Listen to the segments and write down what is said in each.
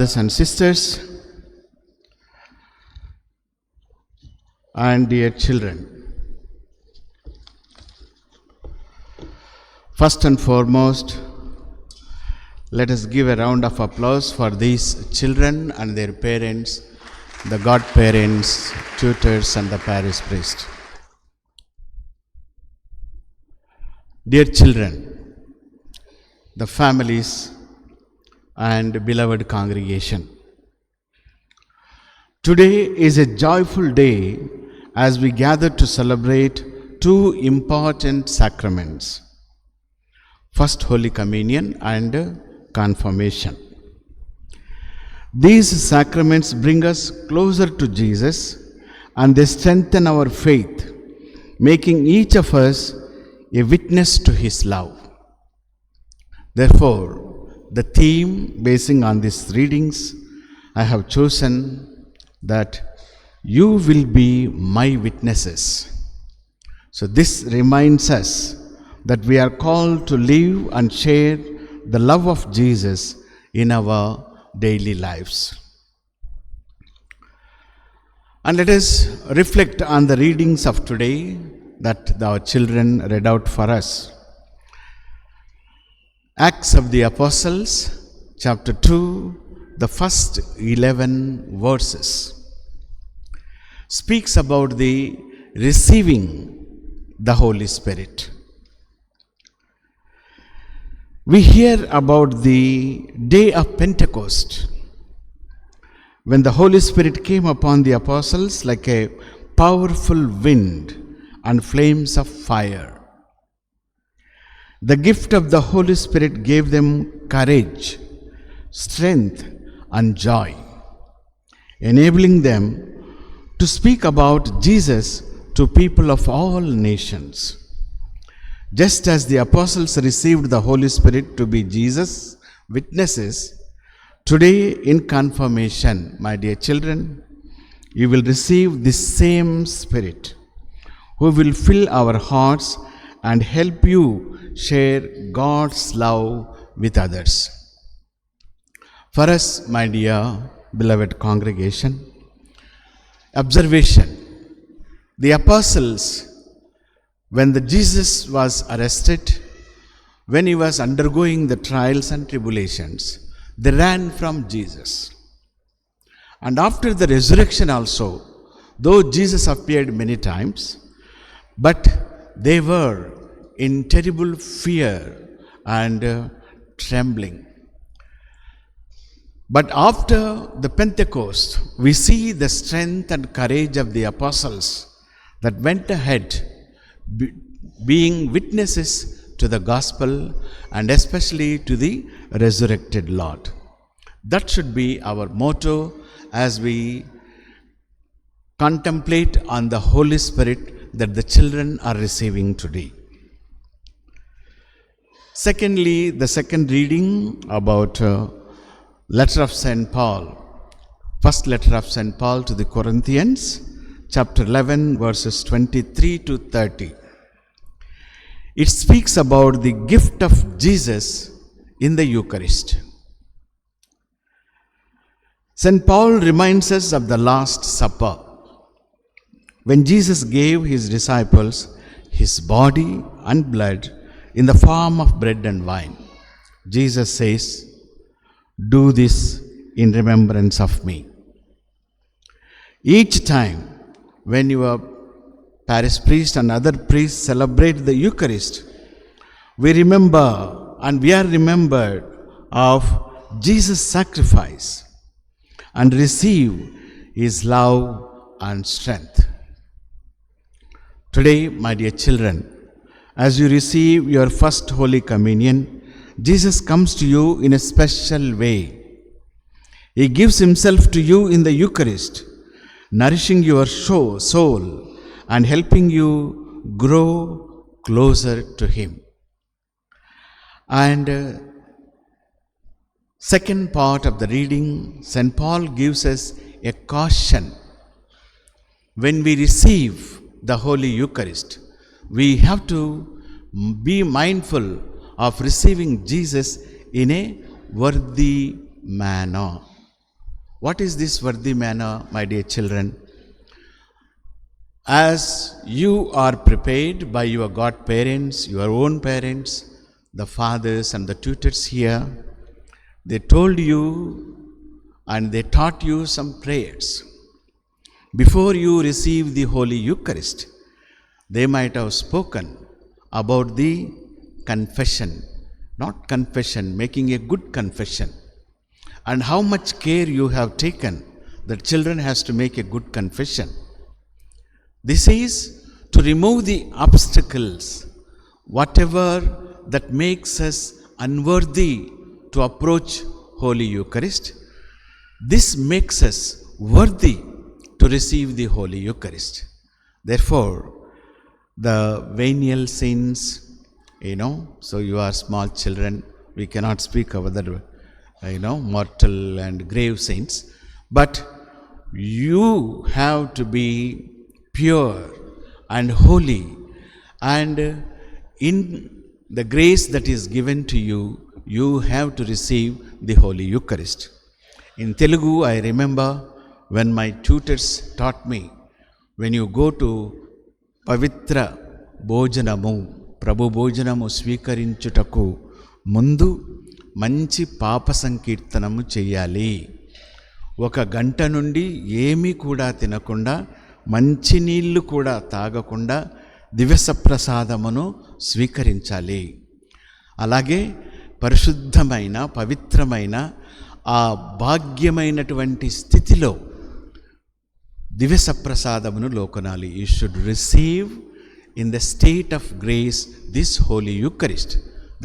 Brothers and sisters and dear children, first and foremost, let us give a round of applause for these children and their parents, the godparents, tutors and the parish priest. Dear children, the families and beloved congregation, today is a joyful day as we gather to celebrate two important sacraments: First Holy Communion and Confirmation. These sacraments bring us closer to Jesus and they strengthen our faith, making each of us a witness to His love. Therefore, the theme basing on these readings, I have chosen that you will be my witnesses. So this reminds us that we are called to live and share the love of Jesus in our daily lives. And let us reflect on the readings of today that our children read out for us. Acts of the Apostles, chapter 2, the first 11 verses, speaks about the receiving the Holy Spirit. We hear about the day of Pentecost, when the Holy Spirit came upon the apostles like a powerful wind and flames of fire. The gift of the Holy Spirit gave them courage, strength, and joy, enabling them to speak about Jesus to people of all nations. Just as the apostles received the Holy Spirit to be Jesus' witnesses, today in confirmation, my dear children, you will receive the same Spirit who will fill our hearts and help you share God's love with others. For us, my dear beloved congregation, observation: the apostles, when Jesus was arrested, when he was undergoing the trials and tribulations, they ran from Jesus. And after the resurrection also, though Jesus appeared many times, but they were in terrible fear and trembling. But after the Pentecost, we see the strength and courage of the apostles that went ahead, being witnesses to the gospel and especially to the resurrected Lord. That should be our motto as we contemplate on the Holy Spirit that the children are receiving today. Secondly, the second reading about letter of St. Paul, first letter of St. Paul to the Corinthians, chapter 11, verses 23 to 30. It speaks about the gift of Jesus in the Eucharist. St. Paul reminds us of the Last Supper, when Jesus gave his disciples his body and blood in the form of bread and wine. Jesus says, "Do this in remembrance of me." Each time when your parish priest and other priests celebrate the Eucharist, we remember and we are remembered of Jesus' sacrifice and receive his love and strength. Today, my dear children, as you receive your first Holy Communion, Jesus comes to you in a special way. He gives himself to you in the Eucharist, nourishing your soul and helping you grow closer to him. And second part of the reading, St. Paul gives us a caution. When we receive the Holy Eucharist, we have to be mindful of receiving Jesus in a worthy manner. What is this worthy manner, my dear children? As you are prepared by your godparents, your own parents, the fathers and the tutors here, they told you and they taught you some prayers. Before you receive the Holy Eucharist, they might have spoken about the confession, not confession, making a good confession, and how much care you have taken that children has to make a good confession. This is to remove the obstacles, whatever that makes us unworthy to approach Holy Eucharist. This makes us worthy to receive the Holy Eucharist. Therefore, the venial sins, so you are small children, we cannot speak of other, mortal and grave sins, but you have to be pure and holy, and in the grace that is given to you, you have to receive the Holy Eucharist. In Telugu, I remember when my tutors taught me, when you go to Pavitra Bhojanamu, Prabhu Bhojanamu Swikarinchutaku Mundu, మంచి పాప సంకీర్తనము చెయ్యాలి. 1 గంట నుండి ఏమీ కూడా తినకుండా, మంచినీళ్ళు కూడా తాగకుండా దివ్య ప్రసాదమును స్వీకరించాలి. అలాగే పరిశుద్ధమైన పవిత్రమైన ఆ భాగ్యమైనటువంటి స్థితిలో దివ్య ప్రసాదమును లోకనాలి. You should receive in the state of grace this holy Eucharist.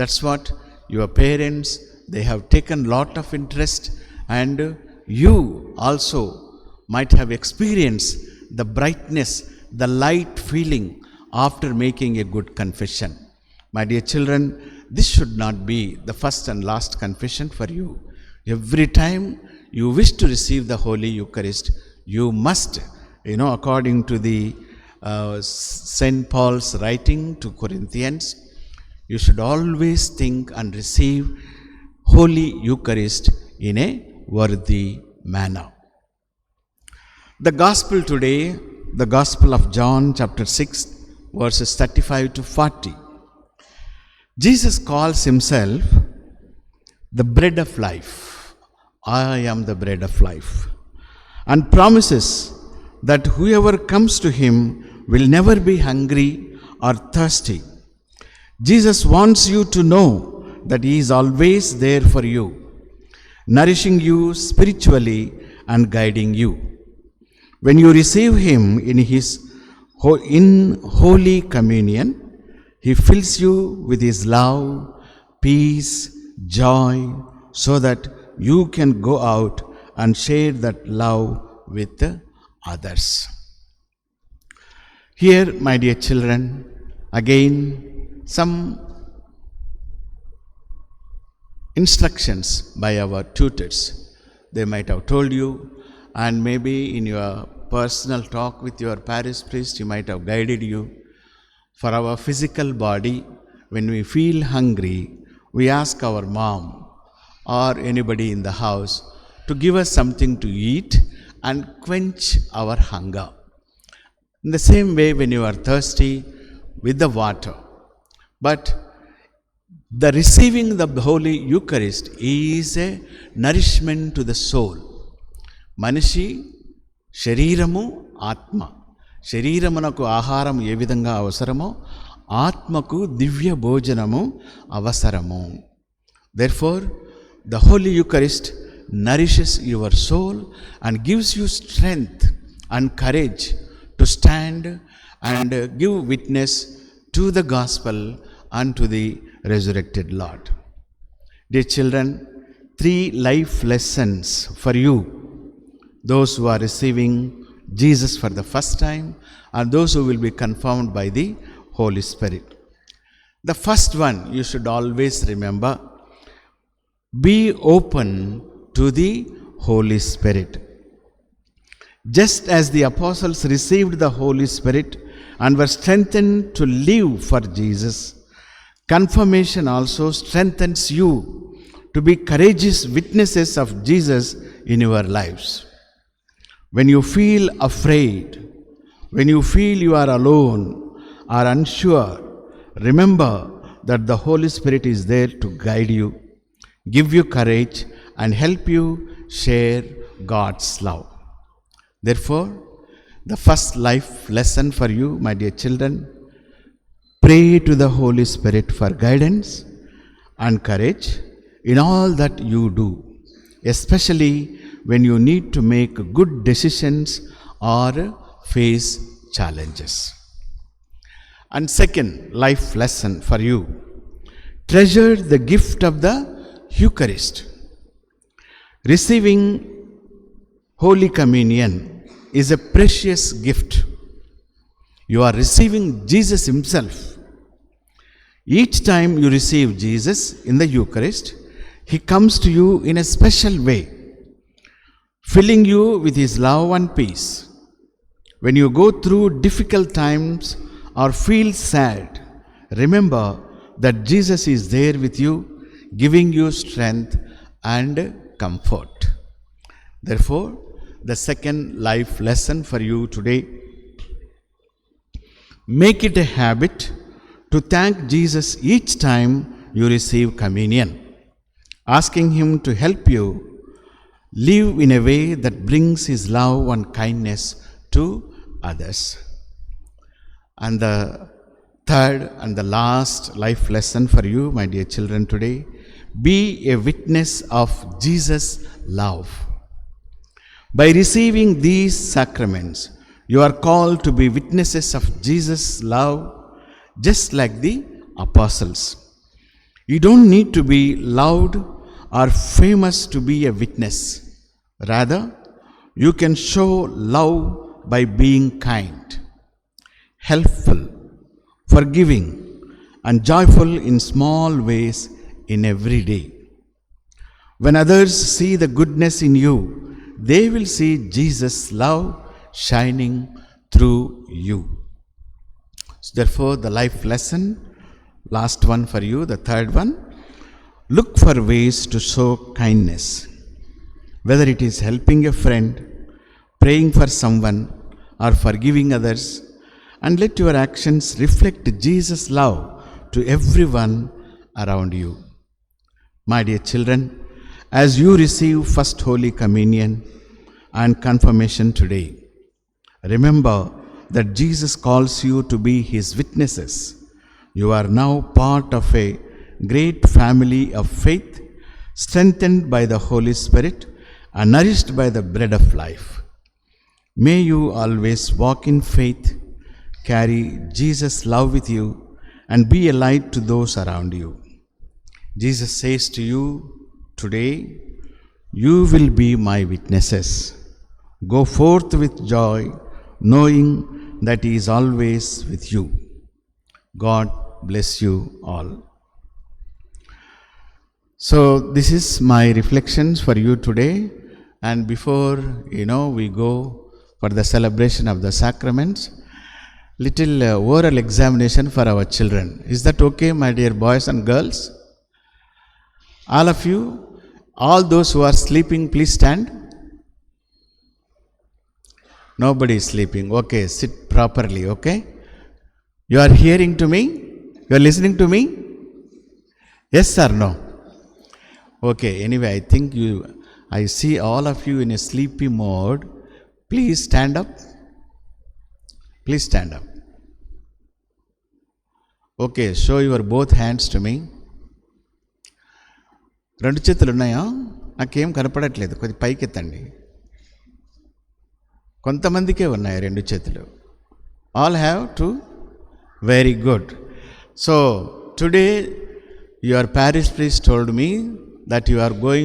That's what your parents, they have taken lot of interest, and you also might have experienced the brightness, the light feeling after making a good confession. My dear children, this should not be the first and last confession for you. Every time you wish to receive the Holy Eucharist, you must, according to the St. Paul's writing to Corinthians, you should always think and receive Holy Eucharist in a worthy manner. The Gospel today, the Gospel of John chapter 6 verses 35 to 40. Jesus calls himself the bread of life. I am the bread of life. And promises that whoever comes to him will never be hungry or thirsty. Jesus wants you to know that he is always there for you, nourishing you spiritually and guiding you. When you receive him in Holy Communion, he fills you with his love, peace, joy, so that you can go out and share that love with others. Here, my dear children, again, some instructions by our tutors. They might have told you, and maybe in your personal talk with your parish priest, he might have guided you. For our physical body, when we feel hungry, we ask our mom or anybody in the house to give us something to eat and quench our hunger. In the same way, when you are thirsty, with the water. But the receiving the Holy Eucharist is a nourishment to the soul. Manishi, శరీరము, ఆత్మ. శరీరమునకు ఆహారం ఏ విధంగా అవసరమో, ఆత్మకు దివ్య భోజనము అవసరము. Therefore, the Holy Eucharist nourishes your soul and gives you strength and courage to stand and give witness to the gospel and to the resurrected Lord. Dear children, 3 life lessons for you, those who are receiving Jesus for the first time and those who will be confirmed by the Holy Spirit. The first one you should always remember: be open to the Holy Spirit. Just as the apostles received the Holy Spirit and were strengthened to live for Jesus, confirmation also strengthens you to be courageous witnesses of Jesus in your lives. When you feel afraid, when you feel you are alone or unsure, remember that the Holy Spirit is there to guide you, give you courage, and help you share God's love. Therefore, the first life lesson for you, my dear children, pray to the Holy Spirit for guidance and courage in all that you do, especially when you need to make good decisions or face challenges. And second life lesson for you, treasure the gift of the Eucharist. Receiving Holy Communion is a precious gift. You are receiving Jesus Himself. Each time you receive Jesus in the Eucharist, He comes to you in a special way, filling you with His love and peace. When you go through difficult times or feel sad, remember that Jesus is there with you, giving you strength and comfort. Therefore, the second life lesson for you today, make it a habit to thank Jesus each time you receive communion, asking Him to help you live in a way that brings His love and kindness to others. And the third and the last life lesson for you, my dear children, today, be a witness of Jesus' love. By receiving these sacraments, you are called to be witnesses of Jesus' love, just like the apostles. You don't need to be loud or famous to be a witness. Rather, you can show love by being kind, helpful, forgiving, and joyful in small ways in every day. When others see the goodness in you, they will see Jesus' love shining through you. So therefore, the life lesson, last one for you, the third one, look for ways to show kindness. Whether it is helping a friend, praying for someone, or forgiving others, and let your actions reflect Jesus' love to everyone around you. My dear children, as you receive First Holy Communion and Confirmation today, remember that Jesus calls you to be His witnesses. You are now part of a great family of faith, strengthened by the Holy Spirit and nourished by the bread of life. May you always walk in faith, carry Jesus' love with you, and be a light to those around you. Jesus says to you today, you will be my witnesses. Go forth with joy, knowing that He is always with you. God bless you all. So this is my reflections for you today. And before we go for the celebration of the sacraments, little oral examination for our children. Is that okay, my dear boys and girls? All of you, all those who are sleeping, please stand. Nobody is sleeping. Okay, sit properly, okay? You are hearing to me? You are listening to me? Yes or no? Okay, anyway, I see all of you in a sleepy mode. Please stand up. Please stand up. Okay, show your both hands to me. రెండు చేతులు ఉన్నాయా? నాకేం కనపడట్లేదు, కొద్ది పైకి ఎత్తండి. కొంతమందికే ఉన్నాయి రెండు చేతులు. All have to. Very good. So today your parish priest told me that you are going